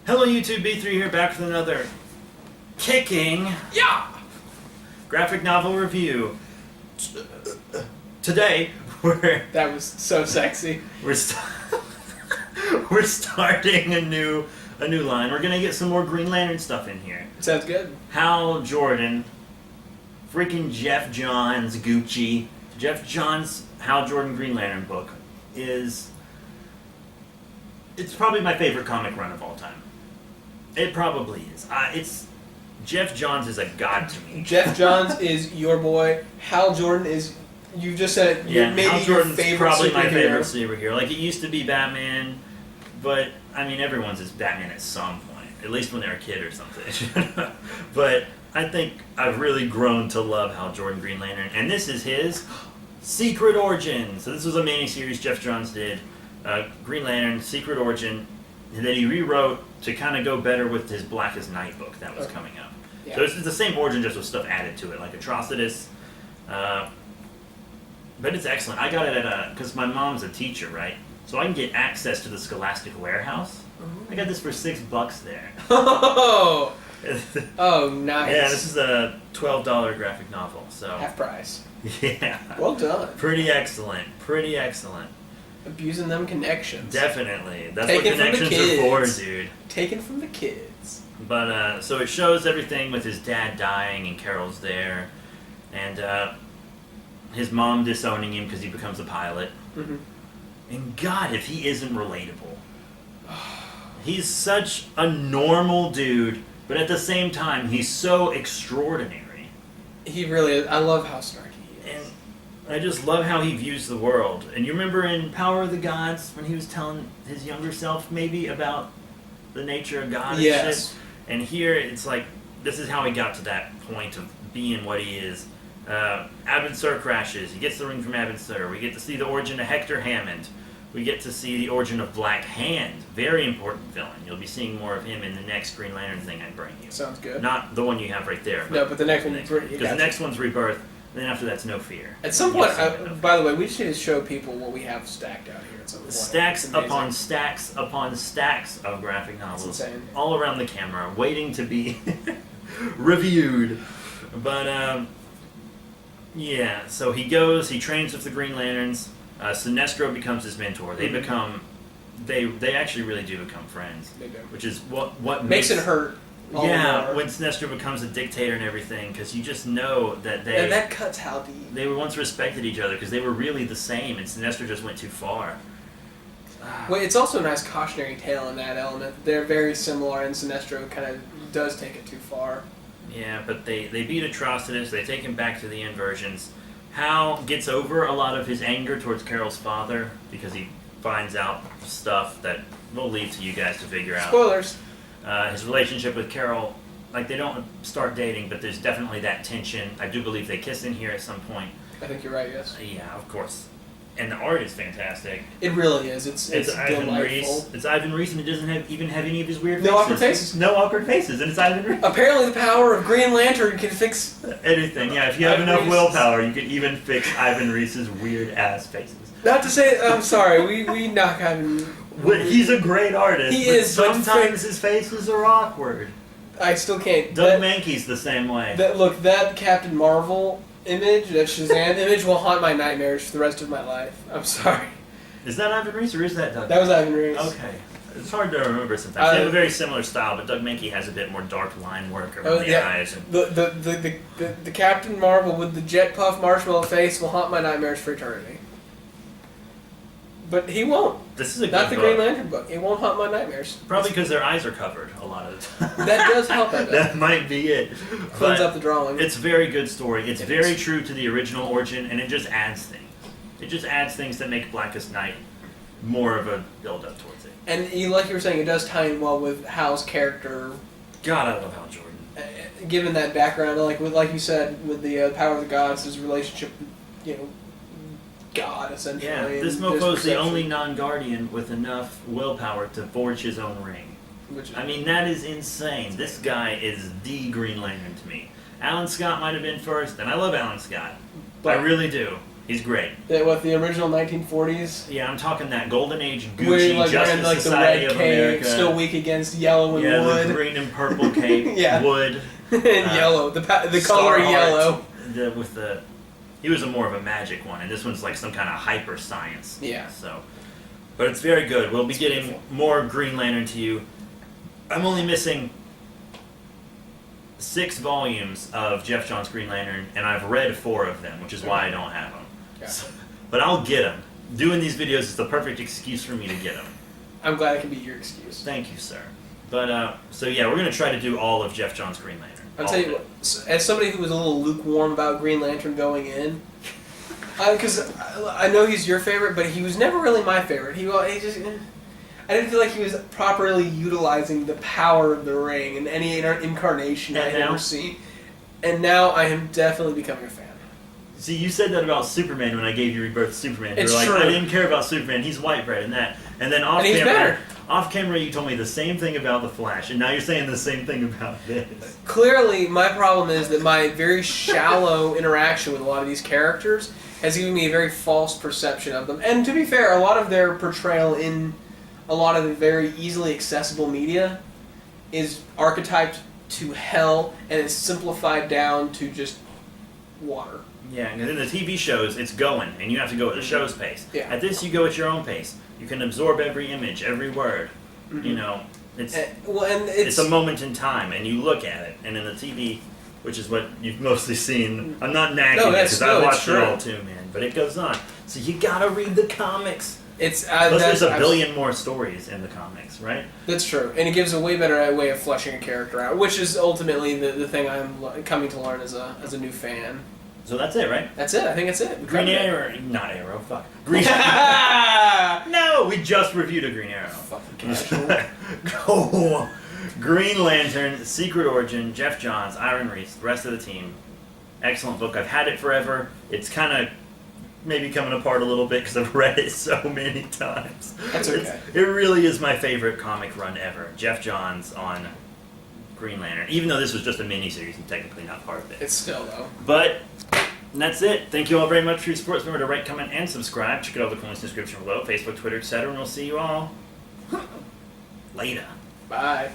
Hello YouTube, B3 here, back with another kicking graphic novel review. Today, That was so sexy. we're starting a new line. We're gonna get some more Green Lantern stuff in here. Sounds good. Hal Jordan, freaking Jeff Johns Gucci. Jeff Johns' Hal Jordan Green Lantern book it's probably my favorite comic run of all time. It probably is. Jeff Johns is a god to me. Jeff Johns is your boy. Hal Jordan is, you just said it, Yeah, maybe Hal your Jordan's favorite probably superhero. my favorite superhero. Like, it used to be Batman, but I mean, everyone's is Batman at some point, at least when they're a kid or something. But I think I've really grown to love Hal Jordan Green Lantern, and this is his Secret Origin. So this was a mini-series Jeff Johns did, Green Lantern, Secret Origin, that he rewrote to kind of go better with his Blackest Night book that was coming up. Yeah. So it's the same origin, just with stuff added to it, like Atrocitus. But it's excellent. I got it at because my mom's a teacher, right? So I can get access to the Scholastic Warehouse. I got this for $6 there. Oh, nice. Yeah, this is a $12 graphic novel. So Half price. yeah, Well done. pretty excellent. Pretty excellent. Abusing them connections. Definitely. That's Taken what from the connections are for, kids. dude. Taken from the kids. But so it shows everything with his dad dying and Carol's there, and his mom disowning him because he becomes a pilot. Mm-hmm. And God, if he isn't relatable. He's such a normal dude, but at the same time, he's so extraordinary. He really is. I love how snarky he is. And I just love how he views the world. And you remember in Power of the Gods when he was telling his younger self maybe about the nature of God and Yes. shit? And here it's like, this is how he got to that point of being what he is. Abin Sur crashes. He gets the ring from Abin Sur. We get to see the origin of Hector Hammond. We get to see the origin of Black Hand. Very important villain. You'll be seeing more of him in the next Green Lantern thing I bring you. Sounds good. Not the one you have right there. No, but the next one. Because the next one's Rebirth, and then after that's No Fear. At some You'll point, see it. by the way, we just need to show people what we have stacked out here at some point. Stacks It's amazing. upon stacks upon stacks of graphic novels insane. all around the camera, waiting to be reviewed. But yeah, so he trains with the Green Lanterns. Sinestro becomes his mentor. They become, they actually really do become friends. They do. Which is what Makes it hurt. all Yeah, more. when Sinestro becomes a dictator and everything, because you just know that they And that cuts how deep. they were once respected each other because they were really the same, and Sinestro just went too far. Well, it's also a nice cautionary tale in that element. They're very similar, and Sinestro kind of does take it too far. Yeah, but they beat Atrocitus, they take him back to the inversions. Hal gets over a lot of his anger towards Carol's father because he finds out stuff that we'll leave to you guys to figure out. Spoilers. His relationship with Carol, like, they don't start dating, but there's definitely that tension. I do believe they kiss in here at some point. I think you're right, yes. Yeah, of course. And the art is fantastic. It really is. It's Ivan delightful. Reese. It's Ivan Reese, and it doesn't even have any of his weird No faces. awkward faces. No awkward faces, and it's Ivan Reese. Apparently, the power of Green Lantern can fix. Anything, yeah. If you have Ivan enough Reese. willpower, you can even fix Ivan Reese's weird ass faces. Not to say, I'm sorry, we knock Ivan. He's a great artist. He but is, but sometimes his faces are awkward. I still can't. Doug Mankey's the same way. That Captain Marvel image, that Shazam image, will haunt my nightmares for the rest of my life. I'm sorry. Is that Ivan Reese or is that Doug? That was Ivan Reese. Okay. It's hard to remember sometimes. They have a very similar style, but Doug Mankey has a bit more dark line work around the eyes. And The Captain Marvel with the jet puff marshmallow face will haunt my nightmares for eternity. But he won't. this is a good Not the book. Green Lantern book. It won't haunt my nightmares. Probably because their eyes are covered a lot of the time. That does help, I bet. That might be it. Cleans But up the drawing. it's a very good story. It's It very is. true to the original origin, and it just adds things. It just adds things that make Blackest Night more of a build-up towards it. And like you were saying, it does tie in well with Hal's character, God, I love Hal Jordan. given that background. Like you said, with the power of the gods, his relationship, God essentially. Yeah, and this his mofo's the perception, only non-Guardian with enough willpower to forge his own ring. Which is, I mean, that is insane. This guy is the Green Lantern to me. Alan Scott might have been first, and I love Alan Scott. But- I really do. He's great. What, the original 1940s? Yeah, I'm talking that Golden Age Gucci Where, like, Justice wearing, like, Society the red of cape, America. still weak against yellow and yeah, wood. the green and purple cape, Yeah. wood. And yellow, the color Starheart, yellow. He was more of a magic one, and this one's like some kind of hyper science. Yeah. So, but it's very good. We'll be getting more Green Lantern to you. I'm only missing 6 volumes of Jeff Johns Green Lantern, and I've read 4 of them, which is why I don't have them. Yeah. So, but I'll get them. Doing these videos is the perfect excuse for me to get them. I'm glad it can be your excuse. Thank you, sir. But so yeah, we're gonna try to do all of Jeff Johns Green Lantern. I'll tell you what, as somebody who was a little lukewarm about Green Lantern going in, because I know he's your favorite, but he was never really my favorite. He just, I didn't feel like he was properly utilizing the power of the ring in any incarnation I had ever seen. And now I am definitely becoming a fan. See, you said that about Superman when I gave you Rebirth Superman. It's you were like, true. I didn't care about Superman. He's white bread and that. And then And he's better. off camera, you told me the same thing about the Flash, and now you're saying the same thing about this. Clearly, my problem is that my very shallow interaction with a lot of these characters has given me a very false perception of them. And to be fair, a lot of their portrayal in a lot of the very easily accessible media is archetyped to hell and is simplified down to just water. Yeah, and in the TV shows, it's going, and you have to go at the show's pace. Yeah. At this, you go at your own pace. You can absorb every image, every word. Mm-hmm. You know, it's it's a moment in time, and you look at it. And in the TV, which is what you've mostly seen, I'm not nagging because I watched it all too, man. But it goes on, so you gotta read the comics. Plus, there's a billion more stories in the comics, right? That's true, and it gives a way better way of fleshing a character out, which is ultimately the thing I'm coming to learn as a new fan. So that's it, right? That's it. I think that's it. Green Arrow, not Arrow. Fuck. Green. No, we just reviewed a Green Arrow. Fucking casual. Go. Green Lantern, Secret Origin, Jeff Johns, Iron Reese, the rest of the team. Excellent book. I've had it forever. It's kind of maybe coming apart a little bit because I've read it so many times. That's okay. It really is my favorite comic run ever. Jeff Johns on Green Lantern. Even though this was just a mini-series and technically not part of it. It's still, though. But that's it. Thank you all very much for your support. Remember to rate, comment, and subscribe. Check out all the links in the description below. Facebook, Twitter, etc. And we'll see you all later. Bye.